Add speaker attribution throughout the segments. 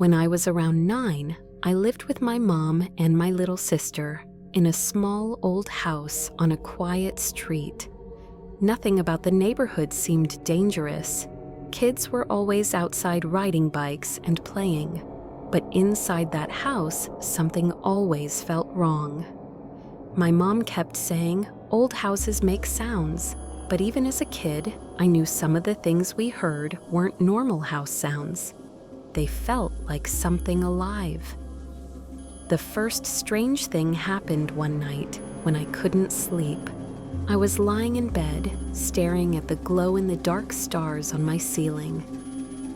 Speaker 1: When I was around 9, I lived with my mom and my little sister in a small old house on a quiet street. Nothing about the neighborhood seemed dangerous. Kids were always outside riding bikes and playing. But inside that house, something always felt wrong. My mom kept saying, old houses make sounds. But even as a kid, I knew some of the things we heard weren't normal house sounds. They felt like something alive. The first strange thing happened one night when I couldn't sleep. I was lying in bed, staring at the glow-in-the-dark stars on my ceiling.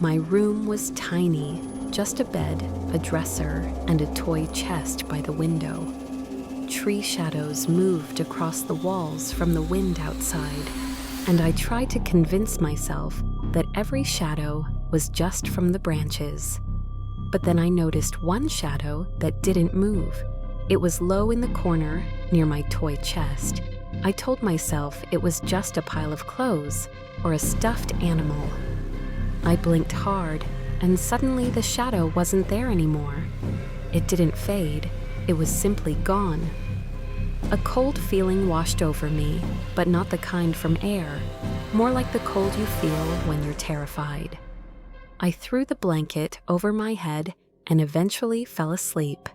Speaker 1: My room was tiny, just a bed, a dresser, and a toy chest by the window. Tree shadows moved across the walls from the wind outside, and I tried to convince myself that every shadow was just from the branches. But then I noticed one shadow that didn't move. It was low in the corner near my toy chest. I told myself it was just a pile of clothes or a stuffed animal. I blinked hard, and suddenly the shadow wasn't there anymore. It didn't fade, it was simply gone. A cold feeling washed over me, but not the kind from air, more like the cold you feel when you're terrified. I threw the blanket over my head and eventually fell asleep.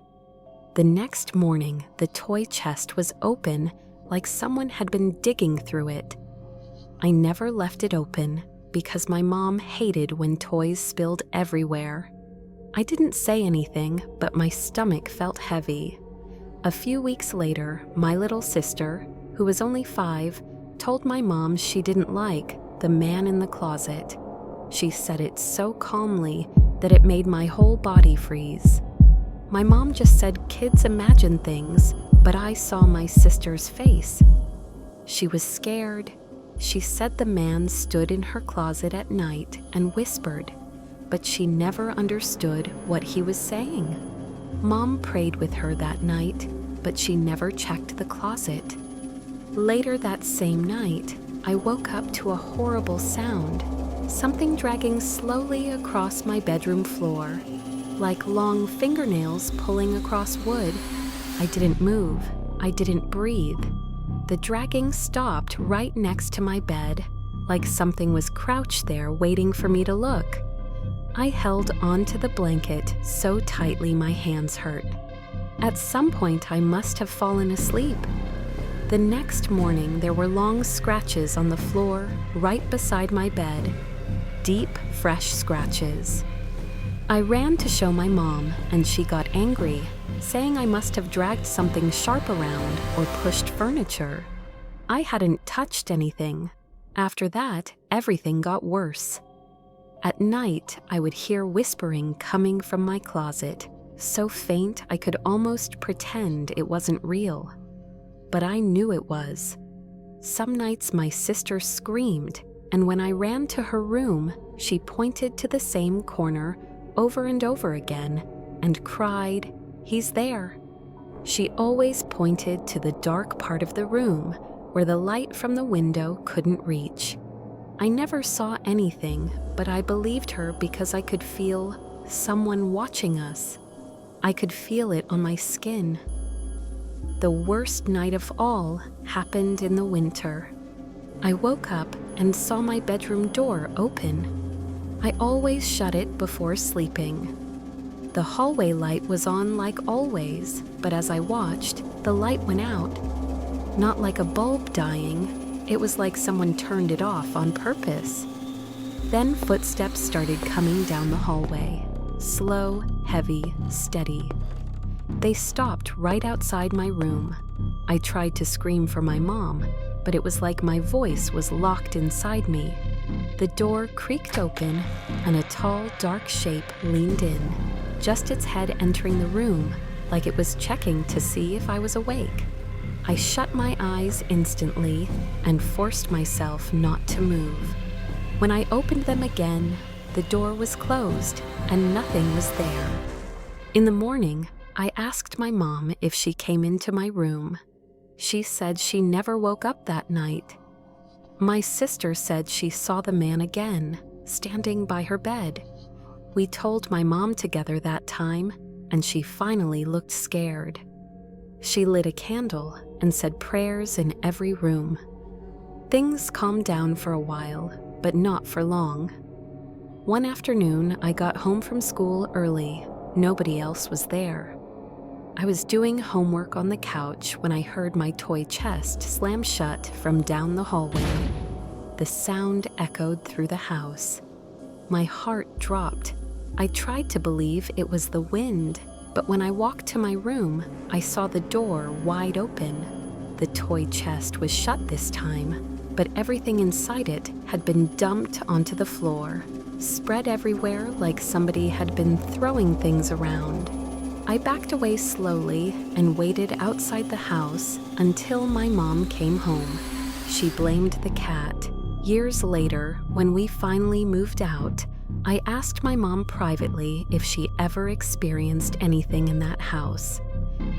Speaker 1: The next morning, the toy chest was open like someone had been digging through it. I never left it open because my mom hated when toys spilled everywhere. I didn't say anything, but my stomach felt heavy. A few weeks later, my little sister, who was only 5, told my mom she didn't like the man in the closet. She said it so calmly that it made my whole body freeze. My mom just said kids imagine things, but I saw my sister's face. She was scared. She said the man stood in her closet at night and whispered, but she never understood what he was saying. Mom prayed with her that night, but she never checked the closet. Later that same night, I woke up to a horrible sound, something dragging slowly across my bedroom floor, like long fingernails pulling across wood. I didn't move. I didn't breathe. The dragging stopped right next to my bed, like something was crouched there waiting for me to look. I held onto the blanket so tightly my hands hurt. At some point, I must have fallen asleep. The next morning, there were long scratches on the floor right beside my bed. Deep, fresh scratches. I ran to show my mom, and she got angry, saying I must have dragged something sharp around or pushed furniture. I hadn't touched anything. After that, everything got worse. At night, I would hear whispering coming from my closet, so faint I could almost pretend it wasn't real. But I knew it was. Some nights my sister screamed, and when I ran to her room, she pointed to the same corner over and over again and cried, "He's there." She always pointed to the dark part of the room where the light from the window couldn't reach. I never saw anything, but I believed her because I could feel someone watching us. I could feel it on my skin. The worst night of all happened in the winter. I woke up and saw my bedroom door open. I always shut it before sleeping. The hallway light was on like always, but as I watched, the light went out. Not like a bulb dying, it was like someone turned it off on purpose. Then footsteps started coming down the hallway, slow, heavy, steady. They stopped right outside my room. I tried to scream for my mom, but it was like my voice was locked inside me. The door creaked open, and a tall, dark shape leaned in, just its head entering the room, like it was checking to see if I was awake. I shut my eyes instantly and forced myself not to move. When I opened them again, the door was closed and nothing was there. In the morning, I asked my mom if she came into my room. She said she never woke up that night. My sister said she saw the man again, standing by her bed. We told my mom together that time, and she finally looked scared. She lit a candle and said prayers in every room. Things calmed down for a while, but not for long. One afternoon, I got home from school early. Nobody else was there. I was doing homework on the couch when I heard my toy chest slam shut from down the hallway. The sound echoed through the house. My heart dropped. I tried to believe it was the wind, but when I walked to my room, I saw the door wide open. The toy chest was shut this time, but everything inside it had been dumped onto the floor, spread everywhere like somebody had been throwing things around. I backed away slowly and waited outside the house until my mom came home. She blamed the cat. Years later, when we finally moved out, I asked my mom privately if she ever experienced anything in that house.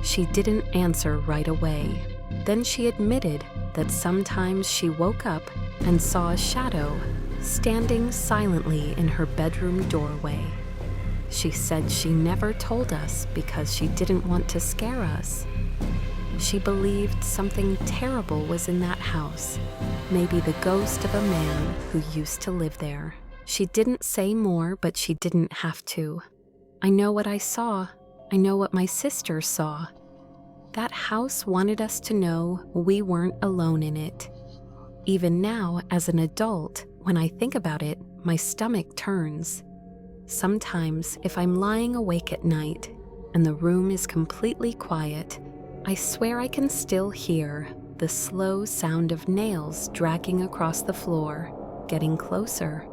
Speaker 1: She didn't answer right away. Then she admitted that sometimes she woke up and saw a shadow standing silently in her bedroom doorway. She said she never told us because she didn't want to scare us. She believed something terrible was in that house, maybe the ghost of a man who used to live there. She didn't say more, but she didn't have to. I know what I saw. I know what my sister saw. That house wanted us to know we weren't alone in it. Even now, as an adult, when I think about it, my stomach turns. Sometimes, if I'm lying awake at night and the room is completely quiet, I swear I can still hear the slow sound of nails dragging across the floor, getting closer.